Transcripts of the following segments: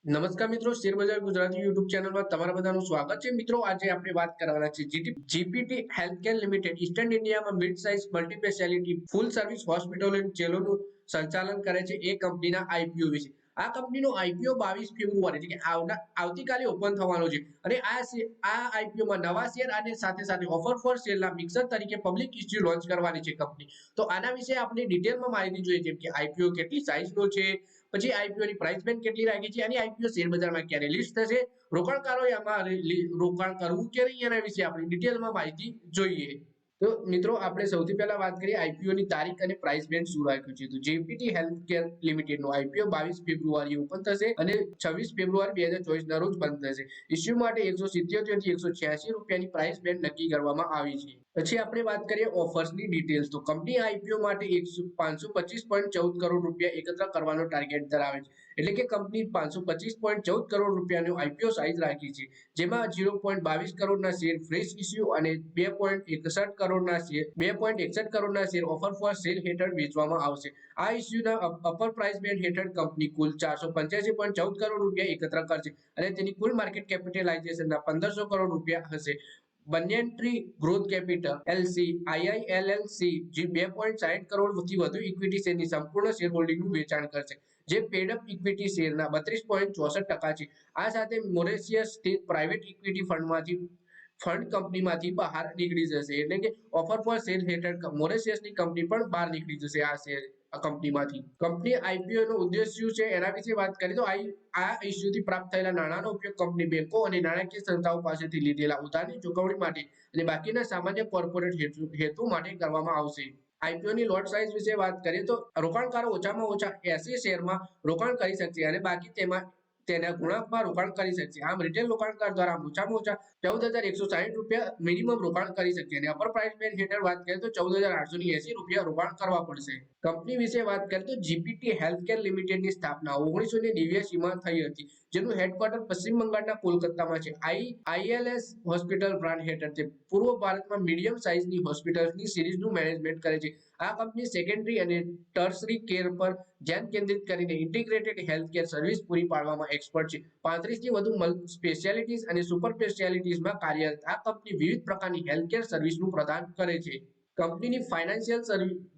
નમસ્કાર મિત્રો, શેર બજાર ગુજરાતી યુટ્યુબ ચેનલમાં તમારા બધાનું સ્વાગત છે. મિત્રો, આજે આપણે વાત કરવાના છે જીપીટી હેલ્થકેર લિમિટેડ ઈસ્ટર્ન ઇન્ડિયામાં mid size multi speciality full service હોસ્પિટલો અને જેલોનું સંચાલન કરે છે એ કંપનીના આઈપીઓ વિશે. આ કંપનીનો આઈપીઓ 22 ફેબ્રુઆરી એટલે કે આવતીકાલે ઓપન થવાનો છે અને આ આઈપીઓમાં નવા શેર અને સાથે સાથે ઓફર ફોર સેલના મિક્સર તરીકે પબ્લિક ઇસ્યુ લોન્ચ કરવાની છે કંપની. તો આના વિશે આપણે ડિટેલમાં માહિતી જોઈએ, જેમ કે આઈપીઓ કેટલી સાઇઝનો છે, પછી આઈપીઓ ની પ્રાઇસ બેન્ડ કેટલી રાખી છે અને આઈપીઓ શેર બજારમાં ક્યારે લિસ્ટ થશે, રોકાણકારોએ આમાં રોકાણ કરવું કે નહીં એના વિશે આપણે ડિટેલમાં માહિતી જોઈએ. તો મિત્રો, આપણે સૌથી પહેલા વાત કરીએ આઈપીઓ ની તારીખ અને પ્રાઇસ બેન્ડ શું રાખ્યું છે. તો જીપીટી હેલ્થકેર લિમિટેડ નો આઈપીઓ 22 ફેબ્રુઆરી ઓપન થશે અને 26 ફેબ્રુઆરી 2024 ના રોજ બંધ થશે. ઇસ્યુ માટે 177 થી 186 રૂપિયાની પ્રાઇસ બેન્ડ નક્કી કરવામાં આવી છે. પછી આપણે વાત કરીએ ઓફર્સની ડિટેલ્સ. તો કંપની આઈપીઓ માટે 525.14 કરોડ રૂપિયા એકત્ર કરવાનો ટાર્ગેટ ધરાવે છે. એટલે કે કંપની 525.14 કરોડ રૂપિયાનો આઈપીઓ સાઇઝ રાખી છે, જેમાં 0.22 કરોડના શેર ફ્રેશ ઇસ્યુ અને 2.61 કરોડના શેર ઓફર ફોર સેલ હેઠળ વેચવામાં આવશે. આ ઇસ્યુના અપર પ્રાઇસ બેન્ડ હેઠળ કંપની કુલ 485.14 કરોડ રૂપિયા એકત્ર કરશે અને તેની કુલ માર્કેટ કેપિટલાઇઝેશનના 1500 કરોડ રૂપિયા હશે. બન્યન્ટ્રી ગ્રોથ કેપિટલ એલસી આઈઆઈએલએલસી જે 2.60 કરોડથી વધુ ઇક્વિટી શેરની સંપૂર્ણ શેર હોલ્ડિંગનું વેચાણ કરશે, જે પેડઅપ ઇક્વિટી શેરના 32.64% છે. આ સાથે મોરેશિયસ સ્થિત પ્રાઇવેટ ઇક્વિટી ફંડ કંપનીમાંથી બહાર નીકળી જશે. એટલે કે ઓફર ફોર સેલ હેઠળ મોરેશિયસની કંપની પણ બહાર નીકળી જશે આ શેર કંપનીમાંથી. કંપની આઈપીઓ નો ઉદ્દેશ શું છે એના વિશે વાત કરીએ તો આ ઇસ્યુથી પ્રાપ્ત થયેલા નાણાંનો ઉપયોગ કંપની બેંકો અને નાણાકીય સંસ્થાઓ પાસેથી લીધેલા ઉધારની ચૂકવણી માટે અને બાકીના સામાન્ય કોર્પોરેટ હેતુ માટે કરવામાં આવશે. આઈપીઓ ની લોટ સાઇઝ વિશે વાત કરીએ તો રોકાણકારો ઓછામાં ઓછા 80 શેરમાં રોકાણ કરી શકશે અને બાકી તેના ગુણાંકમાં રોકાણ કરી શકશે. આમ રિટેલ રોકાણકાર દ્વારા ઓછામાં ઓછા 14,160 રૂપિયા મિનિમમ રોકાણ કરી શકશે અને અપર પ્રાઇસ બેન્ડ હેઠળ વાત કરીએ તો 14,880 રૂપિયા રોકાણ કરવા પડશે. કંપની વિશે વાત કરીએ તો જીપીટી હેલ્થકેર લિમિટેડની સ્થાપના 1989માં થઈ હતી, જેનું હેડક્વાર્ટર પશ્ચિમ બંગાળના કોલકાતામાં છે. આઈએલએસ હોસ્પિટલ બ્રાન્ડ હેઠળ તે પૂર્વ ભારતમાં મીડિયમ સાઇઝની હોસ્પિટલ્સની સિરીઝનું મેનેજમેન્ટ કરે છે. આ કંપની સેકન્ડરી અને ટર્શરી કેર પર ધ્યાન કેન્દ્રિત કરીને ઇન્ટિગ્રેટેડ હેલ્થકેર સર્વિસ પૂરી પાડવામાં એક્સપર્ટ છે. 35 થી વધુ સ્પેશિયાલિટીઝ અને સુપર સ્પેશિયાલિટીઝમાં કાર્યરત આ કંપની વિવિધ પ્રકારની હેલ્થકેર સર્વિસનું પ્રદાન કરે છે. કંપનીની ફાઇનાન્શિયલ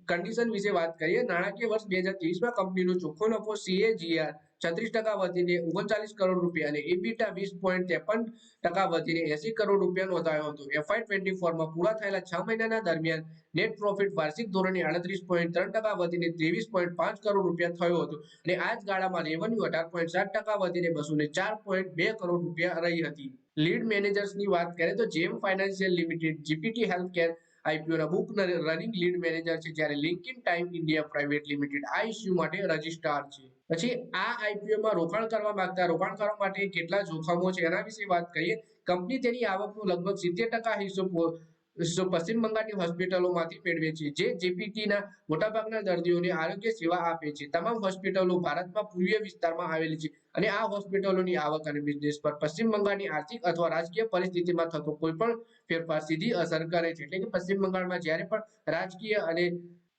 કન્ડિશન વિશે વાત કરીએ. નાણાકીય વર્ષ 2023માં કંપનીનો ચોખ્ખો નફો CAGR 36% વધીને 39 કરોડ રૂપિયા અને EBITDA 20.53% વધીને 80 કરોડ રૂપિયા નોંધાયો હતો. FY24માં પૂરા થયેલા 6 મહિનાના દરમિયાન નેટ પ્રોફિટ વાર્ષિક ધોરણે 38.3% વધીને 23.5 કરોડ રૂપિયા થયો હતો અને આ જ ગાળામાં રેવન્યુ 18.7% વધીને 204.2 કરોડ રૂપિયા રહી હતી. લીડ મેનેજર્સની વાત કરીએ તો જેમ ફાઇનાન્શિયલ લિમિટેડ જીપીટી હેલ્થકેર આઈપીઓના બુક રનિંગ લીડ મેનેજર છે, જ્યારે Linkin time India private limited આ ઇસ્યુ માટે રજિસ્ટ્રાર છે. પછી આ આઈપીઓમાં રોકાણ કરવા માંગતા રોકાણકારો માટે કેટલા જોખમો છે એના વિશે વાત કરીએ. કંપની તેની આવકનું લગભગ 70% હિસ્સો પશ્ચિમ બંગાળની હોસ્પિટલોમાંથી મેળવે છે, જે જીપીટીના મોટાભાગના દર્દીઓને આરોગ્ય સેવા આપે છે. તમામ હોસ્પિટલો ભારતમાં પૂર્વીય વિસ્તારમાં આવેલી છે અને આ હોસ્પિટલોની આવક અને બિઝનેસ પર પશ્ચિમ બંગાળની આર્થિક અથવા રાજકીય પરિસ્થિતિમાં થતો કોઈ પણ ફેરફાર સીધી અસર કરે છે. એટલે કે પશ્ચિમ બંગાળમાં જ્યારે પણ રાજકીય અને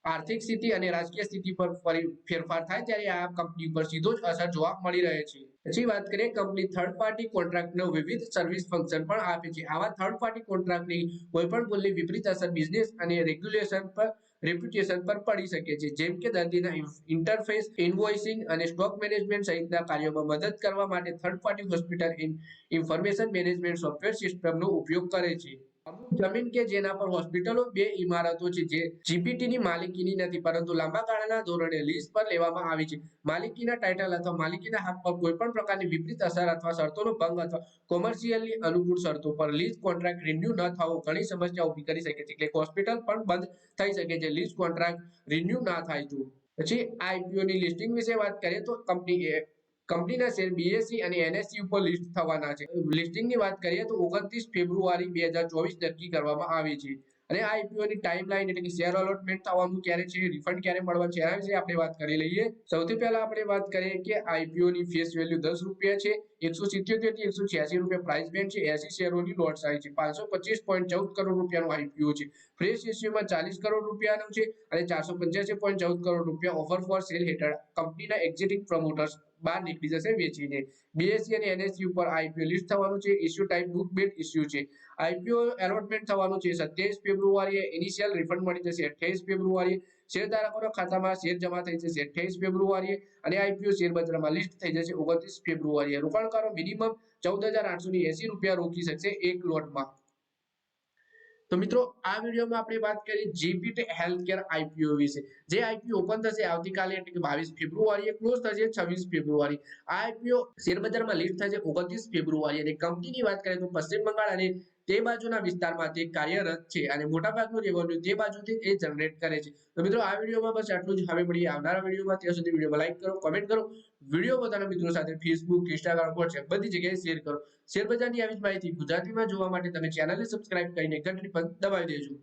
આર્થિક સ્થિતિ અને રાજકીય સ્થિતિ પર ફેરફાર થાય ત્યારે આ કંપની પર સીધો જ અસર જોવા મળી રહે છે. પછી વાત કરીએ, કંપની થર્ડ પાર્ટી કોન્ટ્રાક્ટનો વિવિધ સર્વિસ ફંક્શન પણ આપે છે. આવા થર્ડ પાર્ટી કોન્ટ્રાક્ટની કોઈપણ ભૂલની વિપરીત અસર બિઝનેસ અને રેપ્યુટેશન પર પડી શકે છે, જેમ કે દર્દીના ઇન્ટરફેસ, ઇનવોઇસિંગ અને સ્ટોક મેનેજમેન્ટ સહિતના કાર્યોમાં મદદ કરવા માટે third party hospital information management software સિસ્ટમનો ઉપયોગ કરે છે. અમુક જમીન કે જેના પર હોસ્પિટલો બે ઇમારતો છે જે જીપીટીની માલિકીની નથી, પરંતુ લાંબા ગાળાના ધોરણે લીઝ પર લેવામાં આવી છે. માલિકીના ટાઇટલ અથવા માલિકીના હક પર કોઈપણ પ્રકારની વિપરીત અસર અથવા શરતોનો ભંગ અથવા કોમર્શિયલી અનુકૂળ શરતો પર લીઝ કોન્ટ્રાક્ટ રિન્યુ ન થવો ઘણી સમસ્યા ઊભી કરી શકે છે. એટલે હોસ્પિટલ પણ બંધ થઈ શકે છે લીઝ કોન્ટ્રાક્ટ રિન્યુ ના થાય તો. પછી આઈપીઓની લિસ્ટિંગ વિશે વાત કરીએ તો કંપનીના શેર બીએસઈ અને એનએસઈ ઉપર લિસ્ટ થવાના છે. લિસ્ટિંગની વાત કરીએ તો 29 ફેબ્રુઆરી 2024 નક્કી કરવામાં આવી છે અને આ આઈપીઓની ટાઈમલાઈન એટલે કે શેર અલોટમેન્ટ થવાનું ક્યારે છે, રિફંડ ક્યારે મળવાનું છે એના વિશે આપણે વાત કરી લઈએ. સૌથી પહેલા આપણે વાત કરીએ કે આઈપીઓની ફેસ વેલ્યુ 10 રૂપિયા છે. 177 થી 186 રૂપિયા પ્રાઇસ બેન્ડ છે. 80 શેરોની લોટ સાઇઝ છે. 525.14 કરોડ રૂપિયાનો આઈપીઓ છે. ફ્રેશ ઇસ્યુમાં 40 કરોડ રૂપિયાનું છે અને 485.14 કરોડ રૂપિયા ઓફર ફોર સેલ હેઠળ કંપનીના એક્ઝિટિંગ પ્રમોટર્સ બહાર નીકળી જશે વેચીને. બીએસસી અને એનએસસી ઉપર આઈપીઓ લિસ્ટ થવાનું છે. ઇશ્યુ ટાઈપ બુક બેટ ઇશ્યુ છે. આઈપીઓ એલોટમેન્ટ થવાનું છે 27 ફેબ્રુઆરીએ. ઇનિશિયલ રિફંડ મળી જશે 28 ફેબ્રુઆરીએ. શેરધારકોના ખાતામાં શેર જમા થઈ જશે 28 ફેબ્રુઆરીએ અને આઈપીઓ શેર બજારમાં લિસ્ટ થઈ જશે 29 ફેબ્રુઆરીએ. રોકાણકારો મિનિમમ 14,880 રૂપિયા રોકી શકશે એક લોટમાં. તો મિત્રો આ વિડીયોમાં આપણે વાત કરી જીપીટ હેલ્થકેર આઈપીઓ વિશે. જે આઈપીઓ ઓપન થશે આવતીકાલે એટલે કે 22 ફેબ્રુઆરીએ, ક્લોઝ થશે 26 ફેબ્રુઆરી. આ આઈપીઓ શેરબજારમાં લિસ્ટ થશે 29 ફેબ્રુઆરી. અને કંપનીની વાત કરીએ તો પશ્ચિમ બંગાળ અને તે બાજુના વિસ્તારમાં તે કાર્યરત છે અને મોટાભાગનું રેવન્યુ તે બાજુથી એ જનરેટ કરે છે. તો મિત્રો આ વિડીયોમાં બસ આટલું જ. હવે મળીએ આવનારા વિડીયોમાં. ત્યાં સુધી વિડીયોમાં લાઈક કરો, કમેન્ટ કરો, વિડીયો પોતાના મિત્રો સાથે ફેસબુક, ઇન્સ્ટાગ્રામ, વોટ્સએપ બધી જગ્યાએ શેર કરો. શેરબજારની આવી જ માહિતી ગુજરાતીમાં જોવા માટે તમે ચેનલને સબસ્ક્રાઇબ કરીને ઘંટડી પર દબાવી દેજો.